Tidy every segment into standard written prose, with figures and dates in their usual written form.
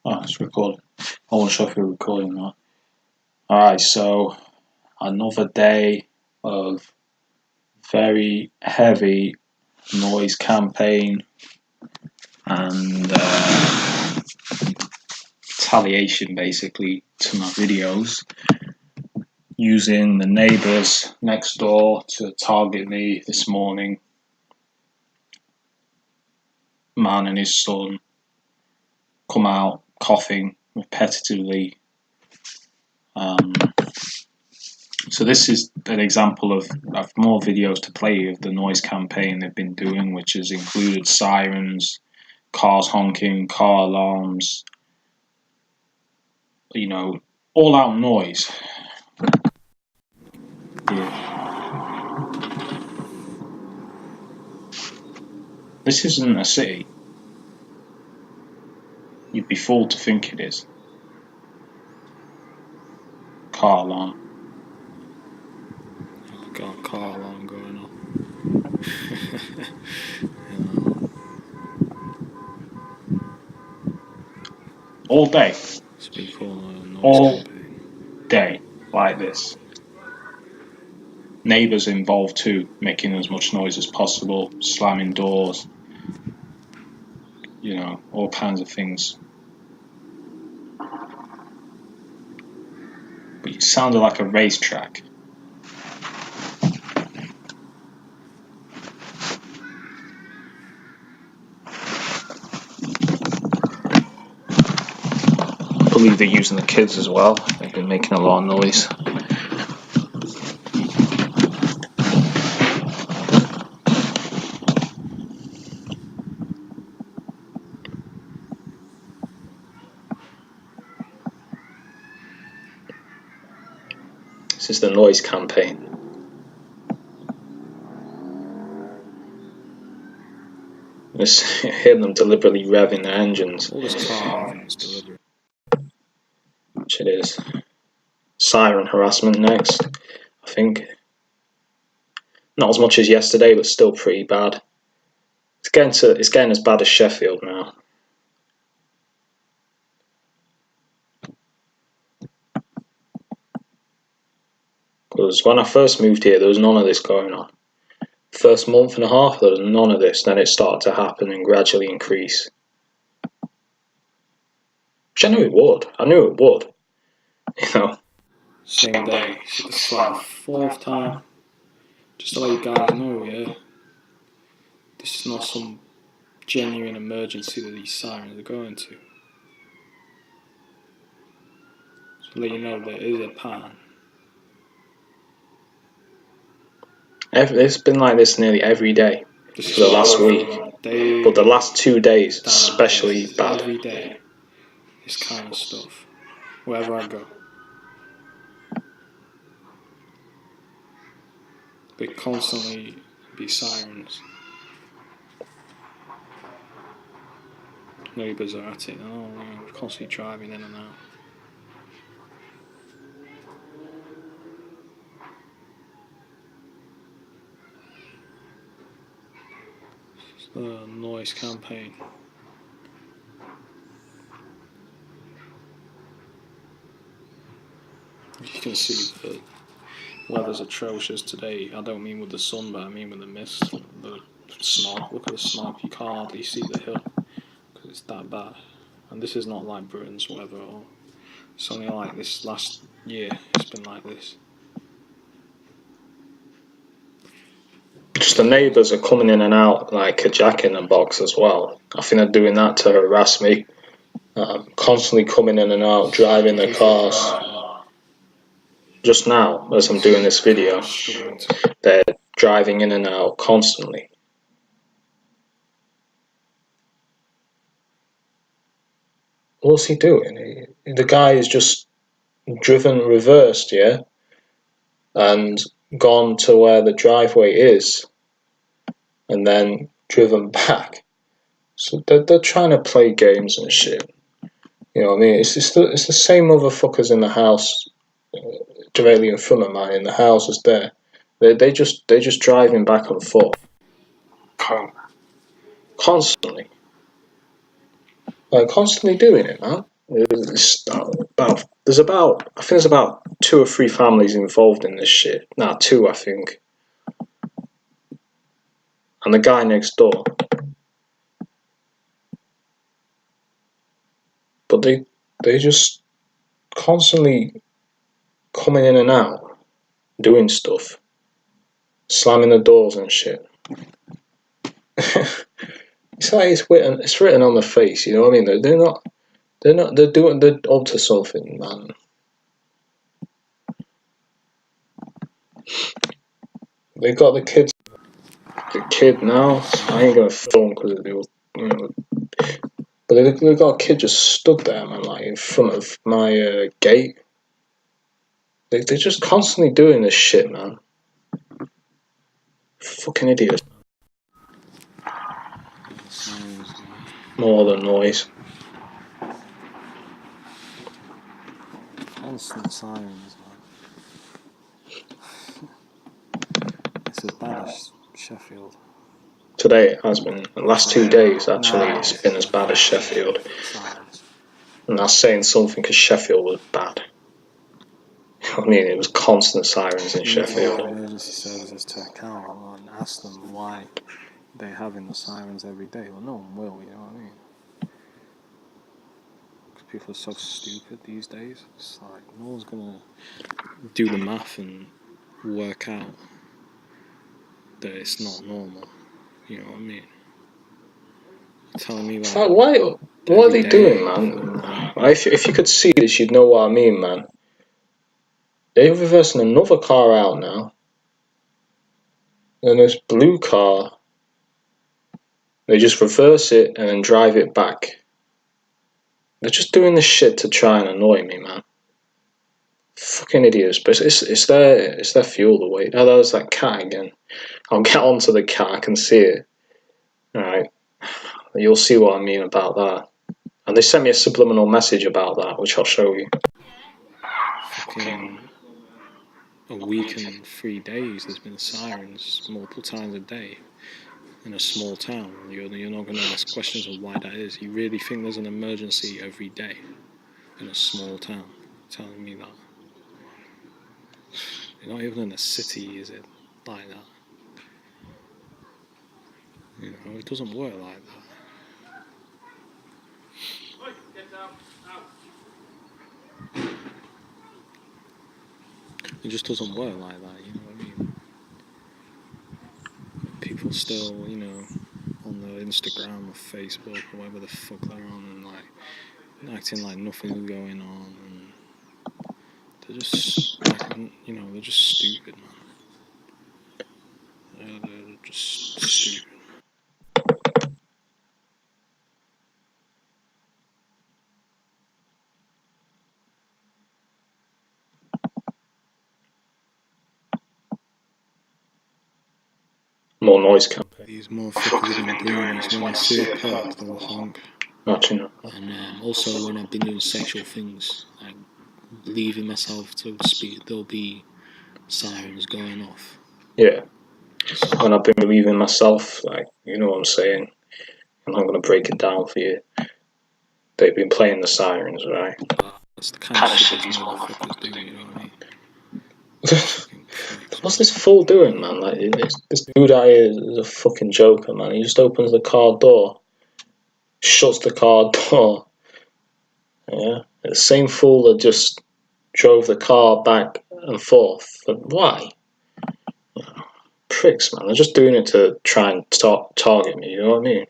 Oh, it's recording. I wasn't sure if you're recording or not. Alright, so another day of very heavy noise campaign and retaliation basically to my videos, using the neighbours next door to target me this morning. Man and his son come out coughing repetitively. So this is an example of more videos to play of the noise campaign they've been doing, which has included sirens, cars honking, car alarms, all out noise. Yeah. This isn't a city. You'd be fooled to think it is. Car alarm. I've got a car alarm going on. All day. Speak all day like this. Neighbours involved too, making as much noise as possible, slamming doors, all kinds of things. But it sounded like a racetrack. I believe they're using the kids as well. They've been making a lot of noise. This is the noise campaign. Just hear them deliberately revving their engines. All this car having is deliberate. Which it is. Siren harassment next, I think. Not as much as yesterday, but still pretty bad. It's getting as bad as Sheffield now. Because when I first moved here, there was none of this going on. First month and a half, there was none of this. Then it started to happen and gradually increase. Which I knew it would. Same day. It's like the fourth time. Just to let you guys know, yeah. This is not some genuine emergency that these sirens are going to. So to let you know there is a pattern. It's been like this nearly every day for the last week. But the last 2 days, especially bad. Every day. This kind of stuff. Wherever I go. They constantly be sirens. Neighbours are at it. Constantly driving in and out. It's the noise campaign. You can see the weather's atrocious today. I don't mean with the sun, but I mean with the mist, the smog. Look at the smog. You can't hardly see the hill because it's that bad. And this is not like Britain's weather at all. It's only like this last year. It's been like this. Just the neighbours are coming in and out like a jack in the box as well. I think they're doing that to harass me. Constantly coming in and out, driving their cars. Just now, as I'm doing this video, they're driving in and out constantly. What's he doing? The guy is just driven reversed, yeah? And gone to where the driveway is. And then driven back. So they're trying to play games and shit. You know what I mean? It's the same motherfuckers in the house directly in front of mine in the houses there. They just driving back and forth. Constantly. Like constantly doing it, man. There's about I think there's about 2 or 3 families involved in this shit. Nah, 2 I think. And the guy next door. But they just constantly coming in and out, doing stuff, slamming the doors and shit. It's like it's written on the face, you know what I mean? They're up to something, man. They got the kid now. I ain't gonna film because it will, you know. But they got a kid just stood there, man, like in front of my gate. They're just constantly doing this shit, man. Fucking idiots. More than noise. Constant sirens, man. It's as bad as Sheffield. Today it has been. The last 2 days, actually, it's been as bad as Sheffield. And that's saying something because Sheffield was bad. I mean, it was constant sirens in Sheffield. Emergency services to account and ask them why they're having the sirens every day. Well, no one will, you know what I mean? Because people are so stupid these days. It's like, no one's gonna do the math and work out that it's not normal. You know what I mean? You're telling me like, what are they doing, man? If you could see this, you'd know what I mean, man. They're reversing another car out now. And this blue car, they just reverse it and then drive it back. They're just doing this shit to try and annoy me, man. Fucking idiots. But it's their fuel the way. Oh, that was that cat again. I'll get onto the cat, I can see it. Alright. You'll see what I mean about that. And they sent me a subliminal message about that, which I'll show you. Fucking a week and 3 days, there's been sirens multiple times a day in a small town. You're not going to ask questions of why that is. You really think there's an emergency every day in a small town? You're telling me that? You're not even in a city, is it like that? You know, it doesn't work like that. It just doesn't work like that, you know what I mean? People still, you know, on the Instagram or Facebook or whatever the fuck they're on and like acting like nothing's going on, and they're just, you know, they're just stupid, man. They're just stupid. More noise campaign. These motherfuckers have been doing this. When I see a park, they'll honk. Actually, no. And also when I've been doing sexual things, like leaving myself, so to speak, there'll be sirens going off. Yeah. When I've been relieving myself, like, you know what I'm saying? I'm not going to break it down for you. They've been playing the sirens, right? That's the kind of shit these motherfuckers do, you know what I mean? What's this fool doing, man? Like, this dude out here is a fucking joker, man. He just opens the car door, shuts the car door. Yeah, the same fool that just drove the car back and forth. But why? Pricks, man. They're just doing it to try and target me. You know what I mean?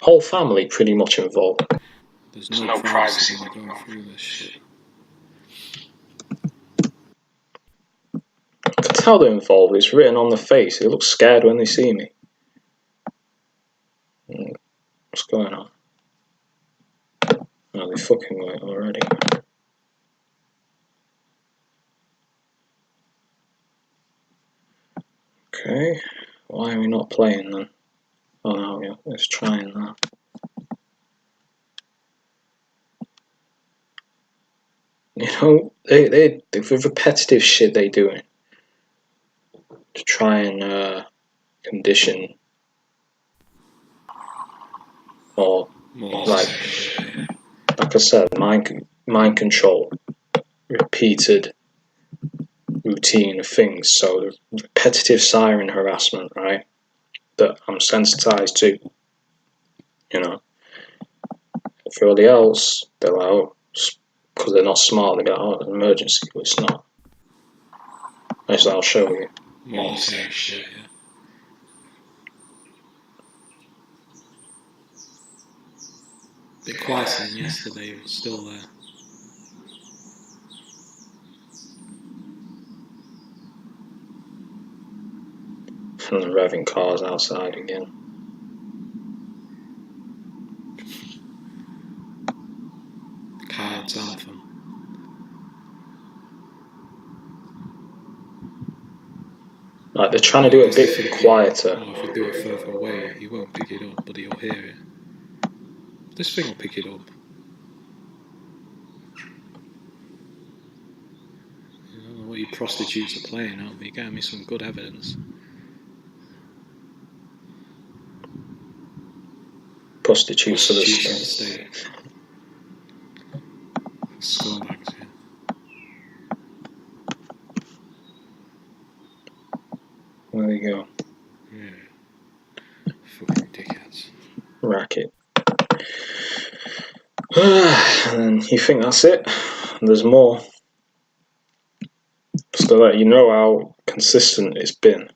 Whole family pretty much involved. There's no privacy when you're going through this shit. I can tell they're involved. It's written on the face. They look scared when they see me. What's going on? Oh, they fucking went already. Okay. Why are we not playing then? Oh no, yeah, let's try that. You know, the repetitive shit they doing to try and condition or like like I said, mind control, repeated routine of things. So the repetitive siren harassment, right, that I'm sensitized to, you know. For everybody else, they're like, oh, because they're not smart, they go, oh, it's an emergency, but it's not. I'll show you. More same shit, yeah. Bit quieter than yesterday, but still there. And the revving cars outside again. The Cards anthem. Like, they're trying to do it a bit quieter. Oh, if we do it further away, he won't pick it up, but he'll hear it. This thing will pick it up. I don't know what you prostitutes are playing at, but you're getting me some good evidence. Prostitutes of the state. Scumbags, yeah. There you go. Yeah. Fucking dickheads. Racket. And you think that's it? There's more. Just to let you know how consistent it's been.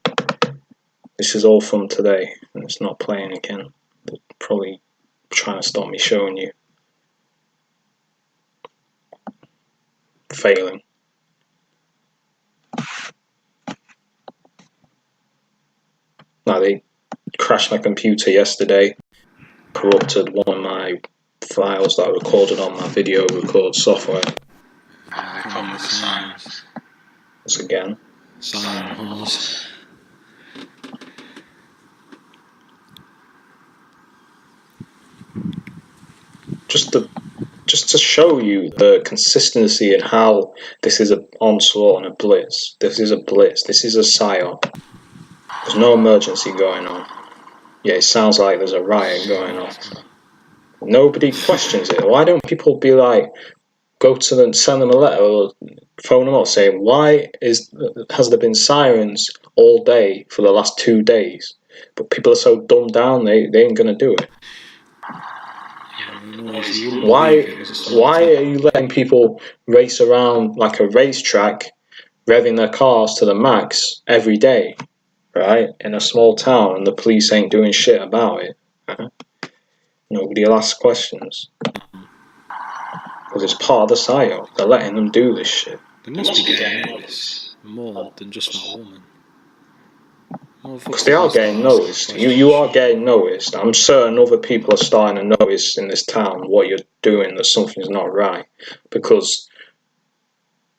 This is all from today, and it's not playing again. They're probably trying to stop me showing you. Failing. Now, they crashed my computer yesterday, corrupted one of my files that I recorded on my video record software. From the sirens. Once again. Siren horse. Just to show you the consistency and how this is an onslaught and a blitz. This is a blitz. This is a psyop. There's no emergency going on. Yeah, it sounds like there's a riot going on. Nobody questions it. Why don't people be like, go to them, send them a letter or phone them up saying, why has there been sirens all day for the last 2 days? But people are so dumbed down, they ain't gonna do it. Why are you letting people race around like a racetrack, revving their cars to the max every day, right, in a small town, and the police ain't doing shit about it? Nobody will ask questions. Because it's part of the psyop. They're letting them do this shit. They must be getting noticed more than just that woman. Because they are getting noticed. You are getting noticed. I'm certain other people are starting to notice in this town what you're doing, that something's not right. Because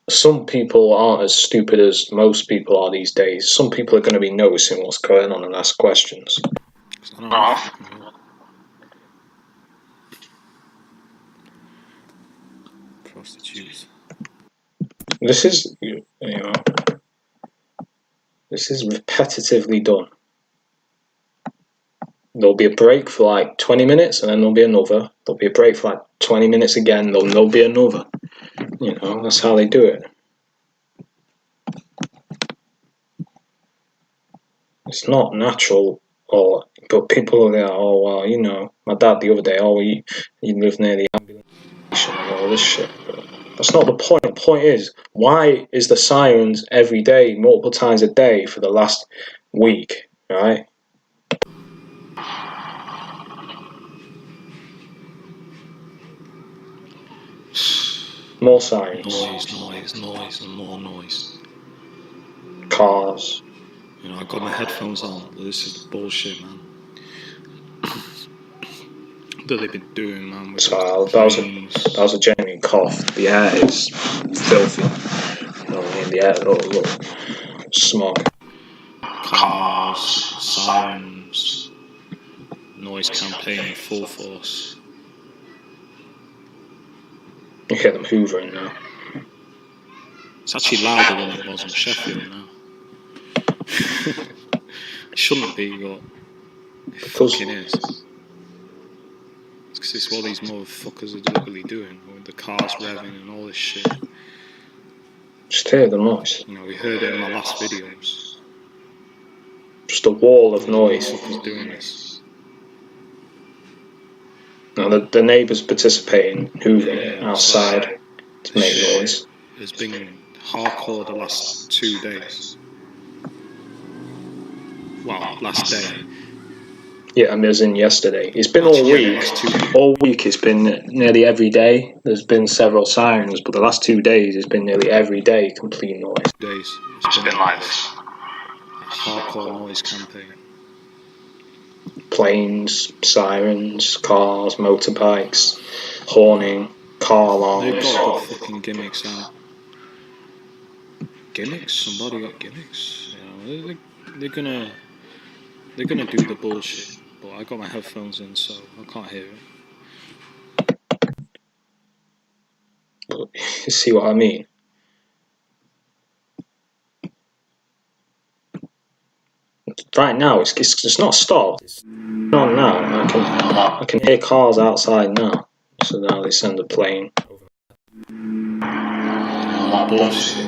some people aren't as stupid as most people are these days. Some people are going to be noticing what's going on and ask questions. Prostitutes. This is, this is repetitively done. There'll be a break for like 20 minutes and then there'll be another. There'll be a break for like 20 minutes again, then there'll be another. That's how they do it. It's not natural, but people are there, oh, well, my dad the other day, he lived near the ambulance and all this shit. But that's not the point. The point is, why is the sirens every day, multiple times a day for the last week, right? More sirens. Noise, and more noise. Cars. I got my headphones on. This is the bullshit, man. That they've been doing, man. With that was a genuine cough. The air is filthy. The air, look, smog. Cars, sirens, noise campaign in full force. You hear them hoovering now. It's actually louder than it was in Sheffield now. It shouldn't be, but it fucking is. It's because is what these motherfuckers are deliberately doing with the cars revving and all this shit. Just hear the noise. You know, we heard it in my last videos. Just a wall of noise. Motherfuckers doing this. Now the neighbours participating, hoovering it outside to make noise. It's been hardcore the last 2 days. Well, last day. Yeah, I mean, as in yesterday. It's been all week. All week it's been nearly every day. There's been several sirens, but the last 2 days it's been nearly every day complete noise. Days. It's been like this. A hardcore noise campaign. Planes, sirens, cars, motorbikes, horning, car alarms. They've got the fucking gimmicks out. Gimmicks? Somebody got gimmicks. You know, they're gonna do the bullshit. But I got my headphones in, so I can't hear it. You see what I mean? Right now, it's not stopped. It's on now. I can hear cars outside now. So now they send a plane. bullshit.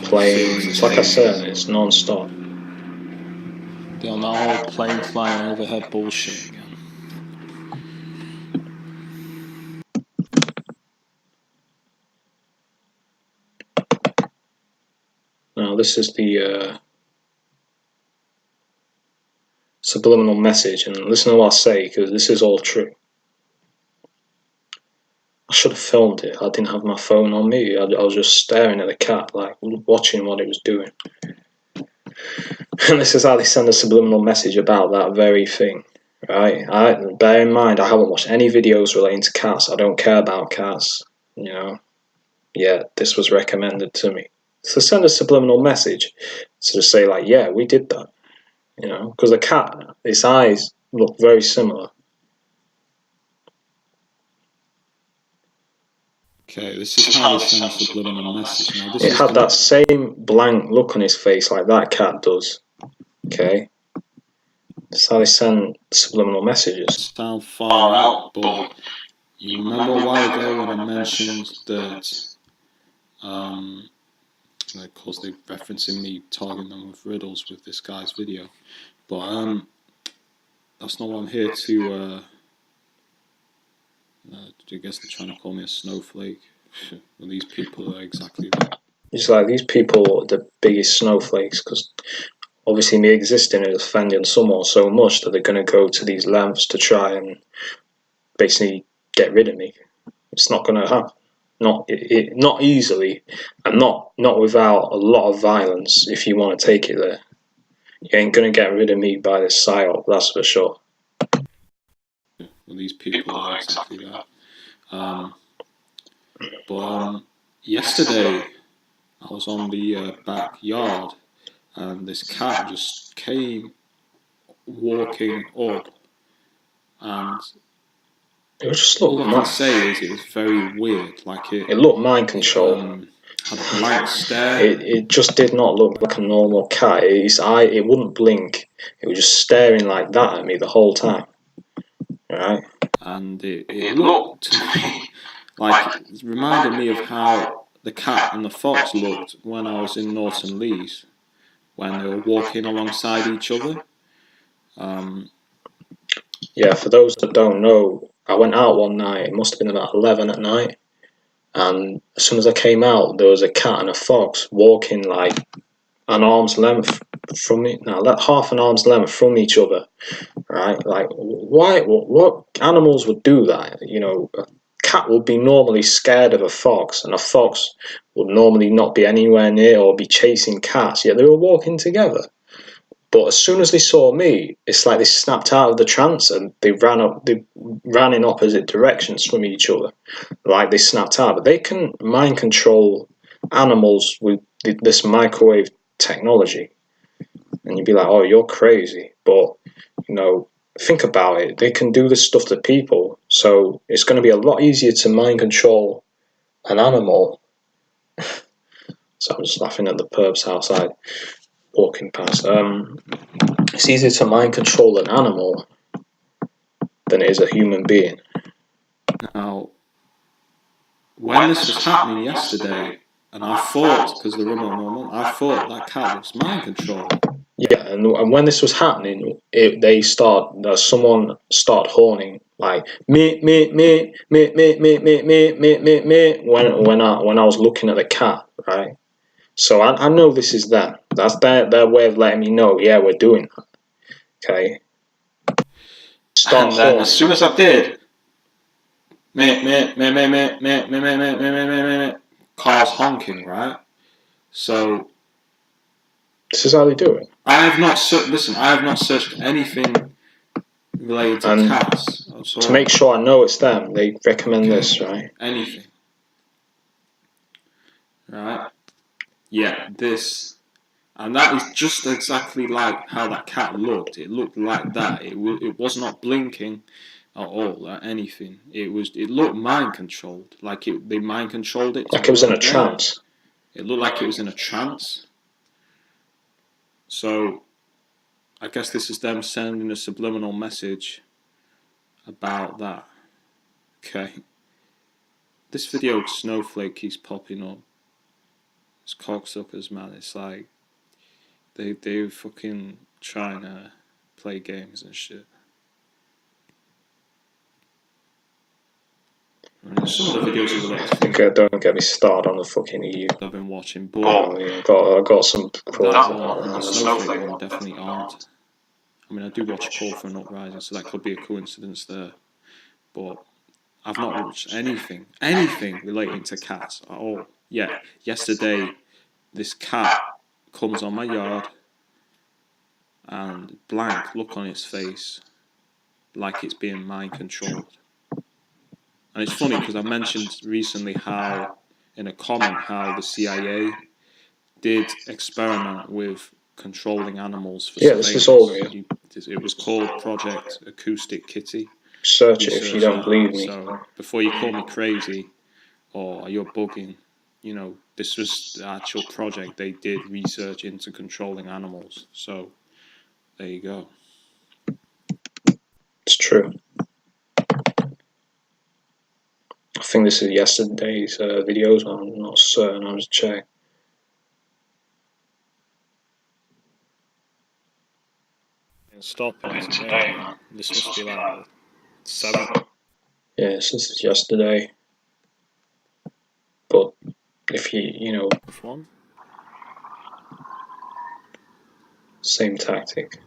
Planes. It's like I said, it's non-stop. They're on that whole plane flying overhead bullshit again. Now this is the subliminal message, and listen to what I say, because this is all true. I should have filmed it. I didn't have my phone on me. I was just staring at the cat, like watching what it was doing. And this is how they send a subliminal message about that very thing, right? Bear in mind, I haven't watched any videos relating to cats. I don't care about cats, you know. Yeah, this was recommended to me. So send a subliminal message to just say like, yeah, we did that, you know, because the cat, its eyes look very similar. Okay, this is how they send a subliminal message. Now, it had that same blank look on his face like that cat does. Okay, that's how they send subliminal messages. Sound far out, but you remember a while ago when I mentioned that, of course they're referencing me targeting them with riddles with this guy's video, but that's not what I'm here to. I guess they're trying to call me a snowflake. Well, these people are exactly that. It's like these people are the biggest snowflakes, because obviously me existing is offending someone so much that they're going to go to these lengths to try and basically get rid of me. It's not going to happen. Not easily, and not without a lot of violence. If you want to take it there, you ain't going to get rid of me by this psyop, that's for sure. Well, these people are exactly that. But yesterday I was on the backyard, and this cat just came walking up, and it was just all I can say is it was very weird. Like it looked mind control. Had a blank stare. It just did not look like a normal cat. It wouldn't blink. It was just staring like that at me the whole time. Right? And it looked to me like it reminded me of how the cat and the fox looked when I was in Norton Lees, when they were walking alongside each other. Yeah, for those that don't know, I went out one night. It must have been about 11 at night, and as soon as I came out, there was a cat and a fox walking like an arm's length from me. Now, half an arm's length from each other, right? Like, why? What animals would do that? You know, a cat would be normally scared of a fox, and a fox would normally not be anywhere near or be chasing cats. Yet they were walking together. But as soon as they saw me, it's like they snapped out of the trance and they ran in opposite directions from each other, like they snapped out. But they can mind control animals with this microwave technology, and you'd be like, "Oh, you're crazy." But you know, think about it. They can do this stuff to people, so it's going to be a lot easier to mind control an animal. So I'm just laughing at the perps outside walking past. It's easier to mind control an animal than it is a human being. Now, when this was happening yesterday, and I thought, because the remote moment, I thought that cat was mind control. Yeah, and when this was happening, someone started horning like me me me me me me me me me me me when I was looking at the cat, right? So I know this is them. That's their way of letting me know, yeah, we're doing that. Okay. And then as soon as I did, cars honking, right? So this is how they do it. I have not searched anything related to cats. To make sure I know it's them, they recommend this, right? Anything. Right? Yeah, this. And that is just exactly like how that cat looked. It looked like that. It was not blinking at all at anything. It looked mind controlled. Like they mind controlled it. Like it was in a trance. It looked like it was in a trance. So I guess this is them sending a subliminal message about that. Okay. This video Snowflake keeps popping up. It's cocksuckers, man. It's like they fucking trying to play games and shit. Some of the videos are related. Don't get me started on the fucking EU. I've been watching, but I got some. The Snowflake one definitely aren't. I mean, I do watch Call for an Uprising, so that could be a coincidence there. But I've not watched anything relating to cats at all. Yeah, yesterday this cat comes on my yard and blank look on its face, like it's being mind controlled. And it's funny because I mentioned recently how, in a comment, how the CIA did experiment with controlling animals for surveillance. This is all real. It was called Project Acoustic Kitty. Search it if you don't believe me. So before you call me crazy or you're bugging, this was the actual project. They did research into controlling animals. So there you go. It's true. I think this is yesterday's videos. I'm not certain. I'll just check. Stop it today. This must be like 7. Yes, this is yesterday. But if you one, same tactic.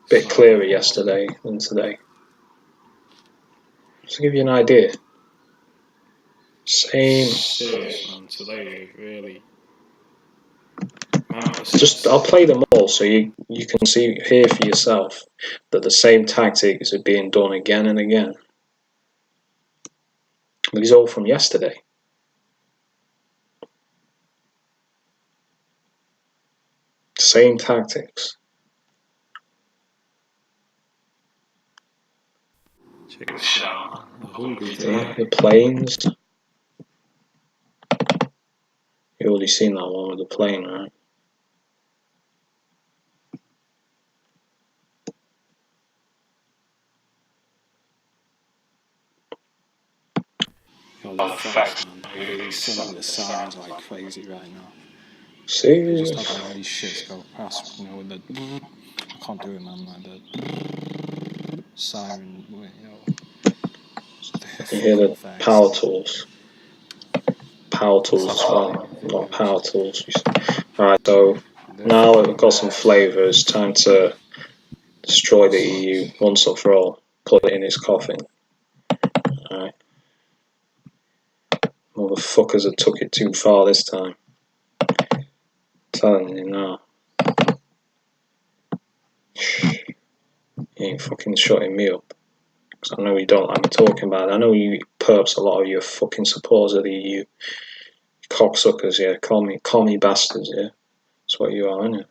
Bit clearer yesterday than today. Just to give you an idea. Same. Serious, man. Today really. I'll play them all so you can hear for yourself that the same tactics are being done again and again. These are all from yesterday. Same tactics. Check this out. The planes. You've already seen that one with the plane, right? The facts, man. Really sending the sounds like crazy right now. See? Just having all these shits go past, with the. I can't do it, man. Like the siren, You hear the power tools. Power tools as well, not power tools. Alright, so now we've got some flavour. It's time to destroy the EU once and for all. Put it in its coffin. Alright. Motherfuckers have took it too far this time. I'm telling you now. You ain't fucking shutting me up. Because I know you don't like me talking about it. I know you perps, a lot of you are fucking supporters of the EU. Cocksuckers, yeah. Call me bastards, yeah. That's what you are, innit?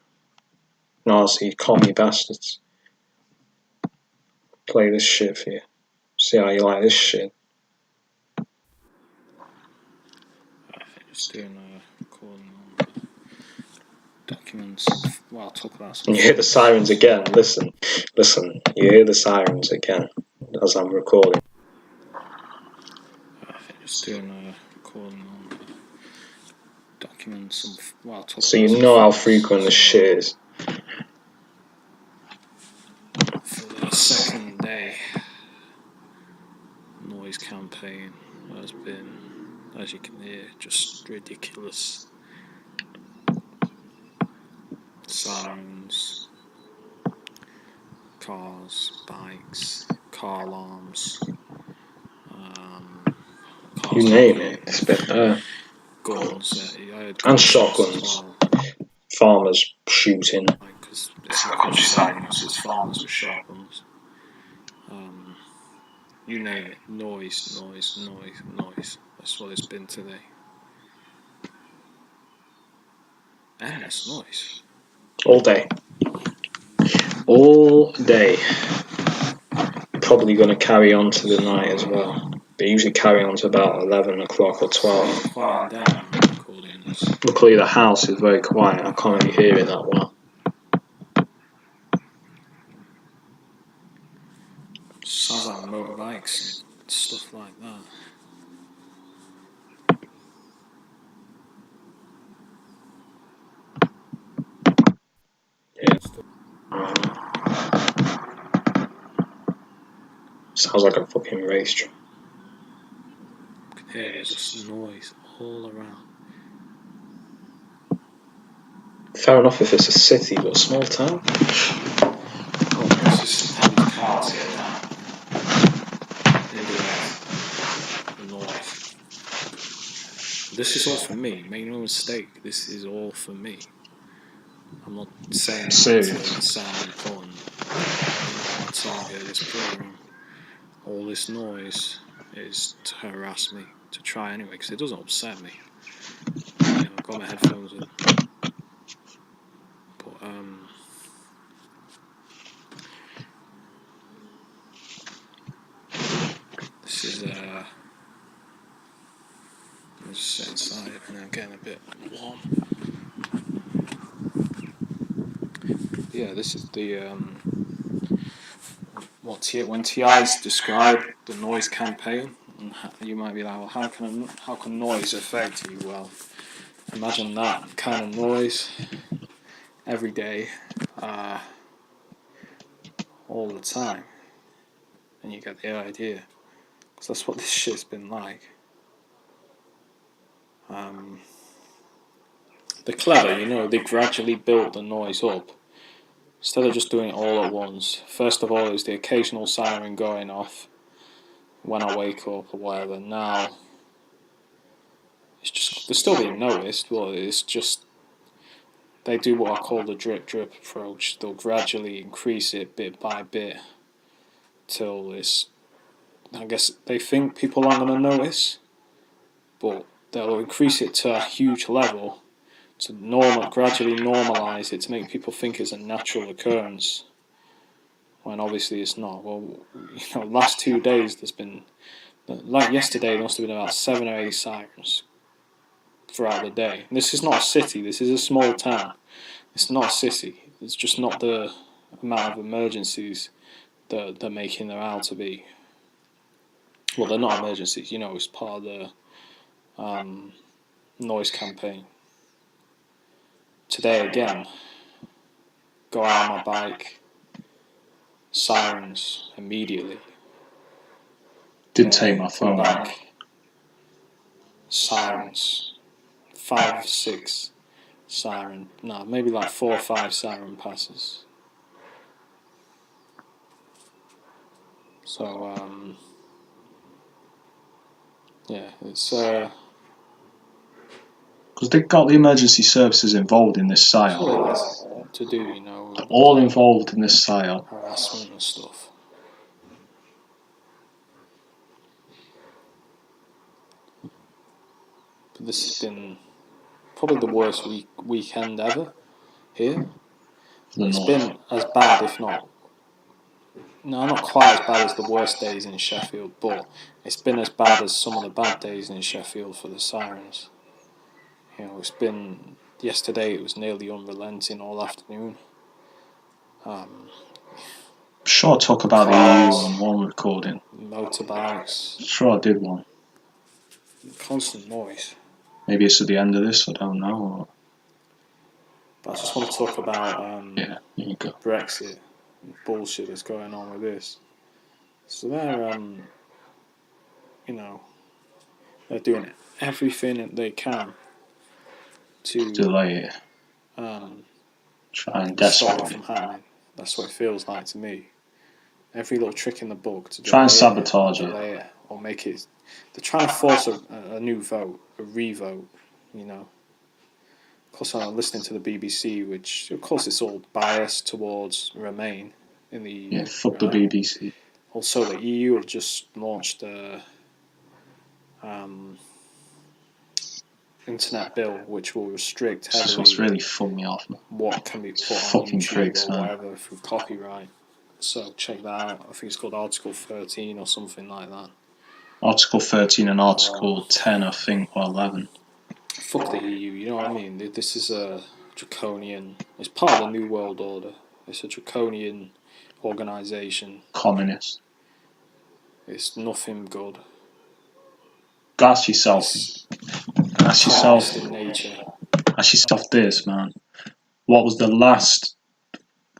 Nazi, commie bastards. Play this shit for you. See how you like this shit. Just doing a recording documents some, well, talk about some. You hear the sirens again. Listen. You hear the sirens again as I'm recording. I think just doing a recording on documents some, well, talk So about you some know how things. frequent this shit is. For the second day, noise campaign has been, as you can hear, just ridiculous. Sirens, cars, bikes, car alarms, cars You name it. It's been guns. I heard and gunshots as shotguns. well. Farmers shooting. Because it's in the countryside, you know, so it's farmers with shotguns. You name it, noise. That's what it's been today. Endless noise. All day. All day. Probably going to carry on to the night as well. They usually carry on to about 11 o'clock or 12. Quiet down, recording this. Luckily the house is very quiet. I can't really hear it that well. Sounds like motorbikes and stuff like that. Yeah. Sounds like a fucking race track. You can hear there's just noise all around. Fair enough if it's a city, but a small town? It's just depends how to get down. The noise. This is all for me. Make no mistake. This is all for me. I'm not saying it to sound important. I'm telling you, this program, all this noise is to harass me, to try anyway, because it doesn't upset me. You know, I've got my headphones in. But, this is, I'll just sit inside and I'm getting a bit warm. Yeah, this is the, when TI's described the noise campaign, and you might be like, well, how can noise affect you? Well, imagine that kind of noise every day, all the time, and you get the idea, because that's what this shit's been like. They're clever, you know, they gradually built the noise up. Instead of just doing it all at once, first of all, there's the occasional siren going off when I wake up or whatever. Now, it's just, they're still being noticed, but it's just, they do what I call the drip approach. They'll gradually increase it bit by bit till it's, I guess they think people aren't going to notice, but they'll increase it to a huge level to gradually normalise it, to make people think it's a natural occurrence, when obviously it's not. Well, you know, last 2 days there's been, like yesterday, there must have been about 7 or 8 sirens throughout the day. And this is not a city, this is a small town. It's not a city, it's just not the amount of emergencies that they're making them out to be. Well, they're not emergencies, you know, it's part of the noise campaign. Today again, go out on my bike, sirens immediately. Didn't take my phone back. Sirens, 5, 6 siren, no, maybe like 4 or 5 siren passes. So yeah, it's because they got the emergency services involved in this sale. To do, you know, all involved in this sale. Harassment and stuff. But this has been probably the worst weekend ever here. It's been as bad, if not, no, not quite as bad as the worst days in Sheffield, but it's been as bad as some of the bad days in Sheffield for the sirens. You know, it's been yesterday it was nearly unrelenting all afternoon. Sure, I talk about the EU on one recording. Motorbikes. Sure, I did one. Constant noise. Maybe it's at the end of this, I don't know. But I just want to talk about Yeah, there you go. Brexit bullshit that's going on with this. So they're they're doing everything that they can to delay it. Try and stop it desperate. from happening. That's what it feels like to me. Every little trick in the book to try and sabotage delay it or make it. They're trying to force a new vote, a revote. Of course, I'm listening to the BBC, which of course it's all biased towards Remain in the EU. Yeah, fuck the BBC. Also, the EU have just launched a internet bill which will restrict heavily. That's what's really fucked me off, man. What can be put on fucking YouTube pricks, or man. whatever through copyright. So check that out. I think it's called Article 13 or something like that. Article 13 and Article 10, I think, or 11. Fuck the EU, you know what I mean? This is a draconian... It's part of the New World Order. It's a draconian organisation. Communist. It's nothing good. Ask yourself. Ask yourself. In nature. Ask yourself this, man. What was the last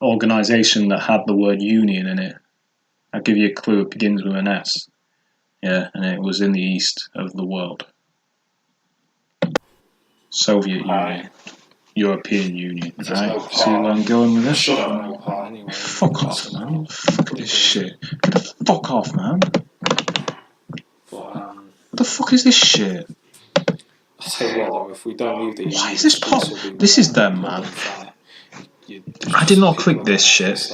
organisation that had the word union in it? I'll give you a clue. It begins with an S. Yeah, and it was in the east of the world. Soviet Union. European Union, right? See where I'm going with this? Anyway. Fuck off, man. Fuck this shit. Fuck off, man. What the fuck is this shit? I'll tell you what, though, if we don't leave the EU... Why is this pop? This is them, man. I did not click this shit.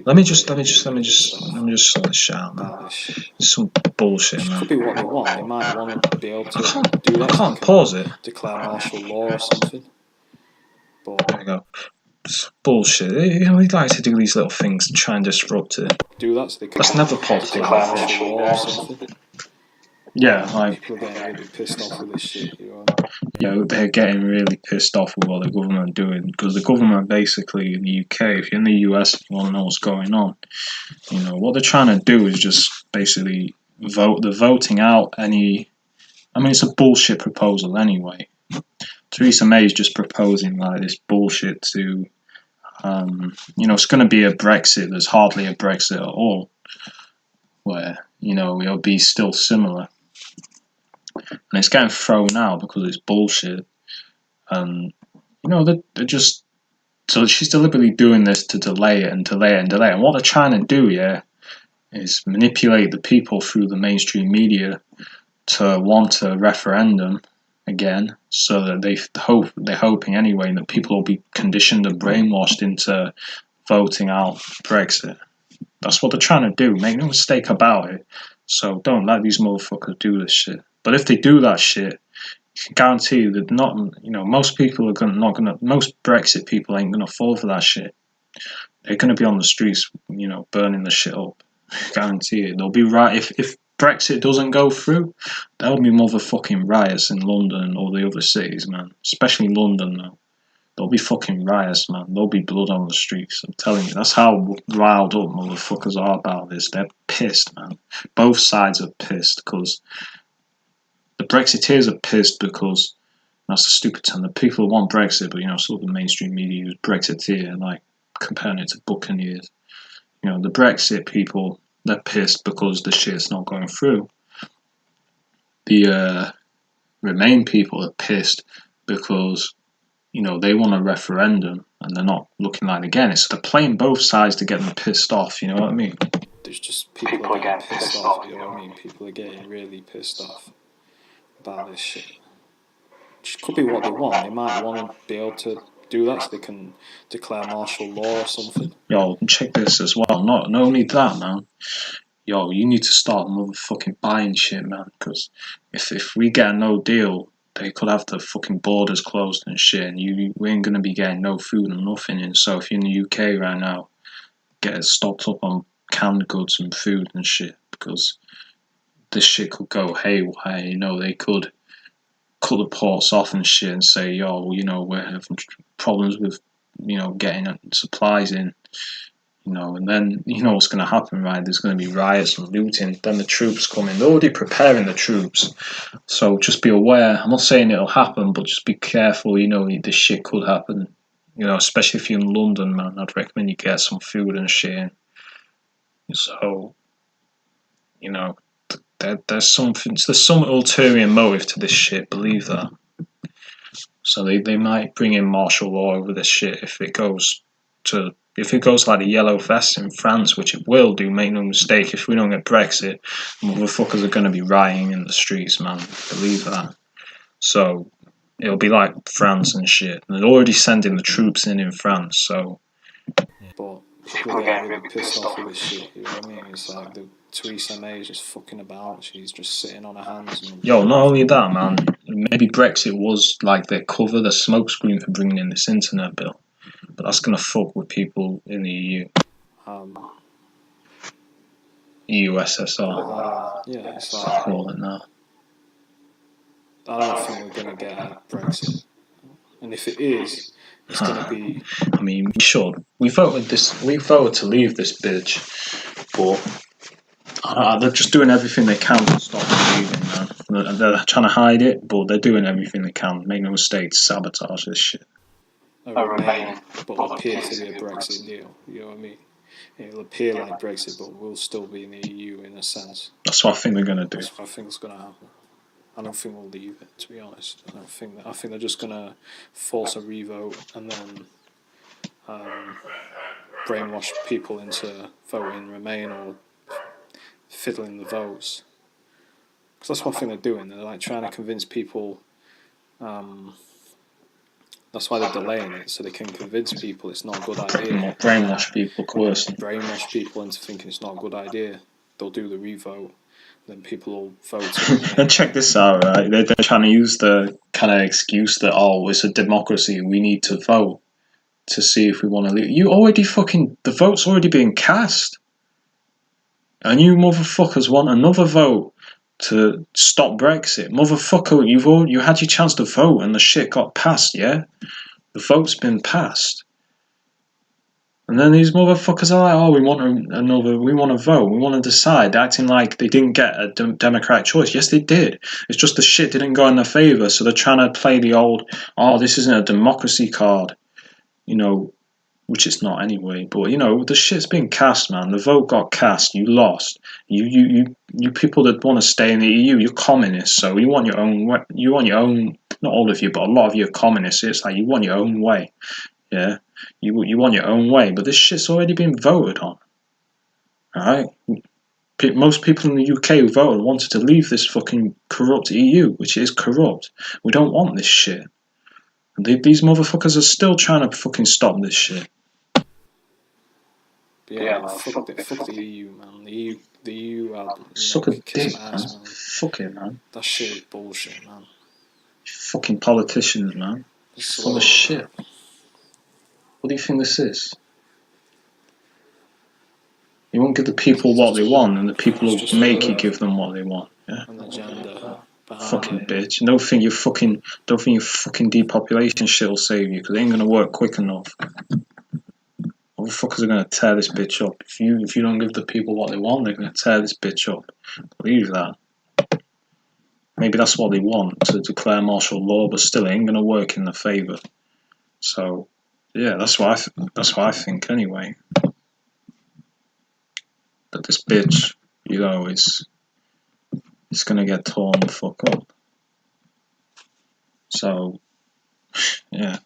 Let me just sort this shit out, man. It's some bullshit, man. Could be what they want. They might want to be able to do that. I can't pause it. Declare martial law or something. But there you go. It's bullshit. He likes to do these little things and try and disrupt it. Do that so they can... That's never popped in. Declare martial law or something. Yeah, like... People are getting really pissed off with this shit, they're getting really pissed off with what the government are doing, because the government basically in the UK, if you're in the US, if you want to know what's going on, what they're trying to do is just basically they're voting out any... I mean, it's a bullshit proposal anyway. Theresa May is just proposing like this bullshit to, it's going to be a Brexit. There's hardly a Brexit at all, where, it'll be still similar. And it's getting thrown out because it's bullshit. And, they're just... So she's deliberately doing this to delay it and delay it and delay it. And what they're trying to do, is manipulate the people through the mainstream media to want a referendum again, so that they're hoping anyway that people will be conditioned and brainwashed into voting out Brexit. That's what they're trying to do. Make no mistake about it. So don't let these motherfuckers do this shit. But if they do that shit, you can guarantee you that most people are most Brexit people ain't gonna fall for that shit. They're gonna be on the streets, burning the shit up. Guarantee it. They'll be right if Brexit doesn't go through, there'll be motherfucking riots in London and all the other cities, man. Especially London, though. There'll be fucking riots, man. There'll be blood on the streets. I'm telling you, that's how riled up motherfuckers are about this. They're pissed, man. Both sides are pissed, because the Brexiteers are pissed because, that's the stupid term, the people who want Brexit, but, sort of the mainstream media use Brexiteer, like, comparing it to Buccaneers. The Brexit people, they're pissed because the shit's not going through. The Remain people are pissed because, they want a referendum and they're not looking like again. So they're playing both sides to get them pissed off, you know what I mean? There's just people are getting pissed off, you know what I mean? People are getting really pissed off about this shit. Which could be what they want. They might want to be able to do that so they can declare martial law or something. Yo, check this as well. Not only that, man. Yo, you need to start motherfucking buying shit, man. Because if we get no deal, they could have the fucking borders closed and shit, and we ain't gonna be getting no food and nothing. And so if you're in the UK right now, get stocked up on canned goods and food and shit, because this shit could go haywire. They could cut the ports off and shit and say, yo, we're having problems with, getting supplies in, and then what's going to happen, right? There's going to be riots and looting. Then the troops come in. They're already preparing the troops. So just be aware. I'm not saying it'll happen, but just be careful. This shit could happen. Especially if you're in London, man. I'd recommend you get some food and shit in. So, there's some ulterior motive to this shit. Believe that. So they might bring in martial law over this shit if it goes like the yellow vests in France, which it will do. Make no mistake. If we don't get Brexit, motherfuckers are going to be rioting in the streets, man. Believe that. So it'll be like France and shit. They're already sending the troops in France. So. But people get really pissed off with this shit. You know what I mean? It's like Theresa May is just fucking about. She's just sitting on her hands. Yo, not only that, man. Maybe Brexit was like their cover, the smokescreen for bringing in this internet bill. But that's gonna fuck with people in the EU. EUSSR. Yeah, it's like. Call it now. I don't think we're gonna get a Brexit. And if it is, it's gonna be. I mean, we should. We voted to leave this bitch, but they're just doing everything they can to stop us leaving, man. They're trying to hide it, but they're doing everything they can. Make no mistake, sabotage this shit. Remain, but appear to be a Brexit deal. You know what I mean? It'll appear like Brexit, but we'll still be in the EU in a sense. That's what I think they're gonna do. That's what I think is gonna happen. I don't think we'll leave it, to be honest. I think they're just gonna force a revote and then brainwash people into voting Remain or fiddling the votes. Because that's one thing they're doing. They're like trying to convince people. That's why they're delaying it, so they can convince people it's not a good idea. Brainwash people, coerce them. Brainwash people into thinking it's not a good idea. They'll do the revote, then people will vote. And check this out, right? They're trying to use the kind of excuse that, it's a democracy, we need to vote to see if we want to leave. The vote's already been cast. And you motherfuckers want another vote to stop Brexit. Motherfucker, you had your chance to vote and the shit got passed, yeah? The vote's been passed. And then these motherfuckers are like, we want to vote, we want to decide, acting like they didn't get a democratic choice. Yes, they did. It's just the shit didn't go in their favour, so they're trying to play the old, this isn't a democracy card, which it's not anyway. But the shit's been cast, man. The vote got cast. You lost. You people that want to stay in the EU, you're communists. So you want your own way. You want your own. Not all of you, but a lot of you are communists. It's like you want your own way. Yeah, you want your own way. But this shit's already been voted on. All right. Most people in the UK who voted wanted to leave this fucking corrupt EU, which is corrupt. We don't want this shit. And these motherfuckers are still trying to fucking stop this shit. Yeah, fuck the EU, man. The EU suck a dick, man. Fuck it, man. That shit is bullshit, man. Fucking politicians, man. Full of shit. What do you think this is? You won't give the people what they want, and the people will make you give them what they want. Yeah. An agenda. Fucking bitch. Don't think your fucking depopulation shit will save you, because it ain't gonna work quick enough. Motherfuckers are gonna tear this bitch up. If you don't give the people what they want, they're gonna tear this bitch up. Believe that. Maybe that's what they want, to declare martial law, but still it ain't gonna work in their favour. So yeah, that's what I think anyway. That this bitch, it's gonna get torn the fuck up. So yeah.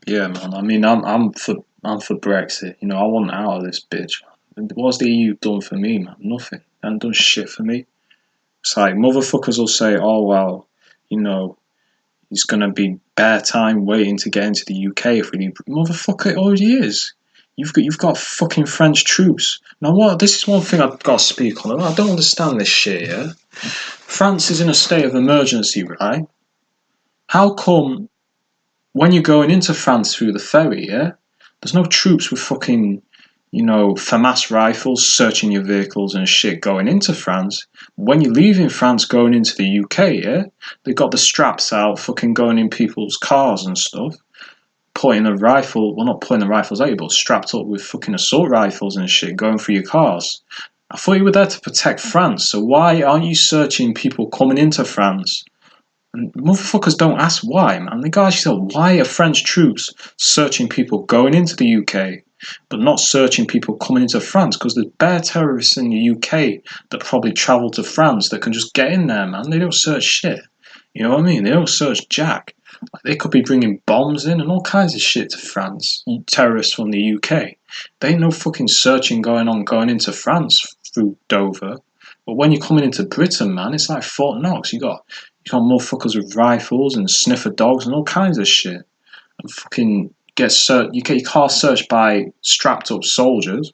Yeah, man. I mean, I'm for Brexit. I want out of this bitch. What's the EU done for me, man? Nothing. They haven't done shit for me. It's like motherfuckers will say, it's gonna be bare time waiting to get into the UK if we leave. Motherfucker, it already is. You've got fucking French troops. Now what? This is one thing I've got to speak on. I don't understand this shit. Yeah, France is in a state of emergency, right? How come? When you're going into France through the ferry, yeah, there's no troops with fucking FAMAS rifles searching your vehicles and shit going into France. When you're leaving France going into the UK, yeah, they've got the straps out fucking going in people's cars and stuff. Pointing a rifle, well, not pointing the rifles at you, but strapped up with fucking assault rifles and shit going through your cars. I thought you were there to protect France, so why aren't you searching people coming into France? And motherfuckers don't ask why, man. They gotta ask yourself, why are French troops searching people going into the UK, but not searching people coming into France? Because there's bare terrorists in the UK that probably travel to France that can just get in there, man. They don't search shit. You know what I mean? They don't search jack. Like, they could be bringing bombs in and all kinds of shit to France. Terrorists from the UK. There ain't no fucking searching going into France through Dover. But when you're coming into Britain, man, it's like Fort Knox. You got motherfuckers with rifles and sniffer dogs and all kinds of shit. And fucking you get your car searched by strapped up soldiers,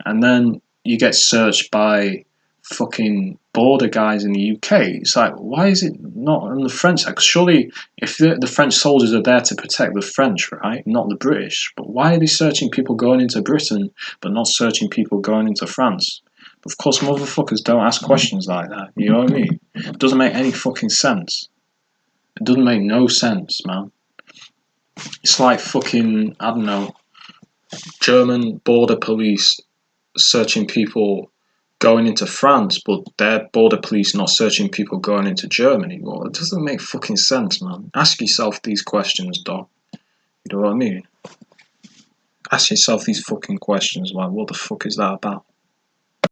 and then you get searched by fucking border guys in the UK. It's like, why is it not on the French side? 'Cause surely, if the French soldiers are there to protect the French, right, not the British, but why are they searching people going into Britain, but not searching people going into France? But of course, motherfuckers don't ask questions like that. You know what I mean? It doesn't make any fucking sense. It doesn't make no sense, man. It's like fucking, I don't know, German border police searching people going into France, but their border police not searching people going into Germany. Well, it doesn't make fucking sense, man. Ask yourself these questions, dog. You know what I mean? Ask yourself these fucking questions, like, what the fuck is that about?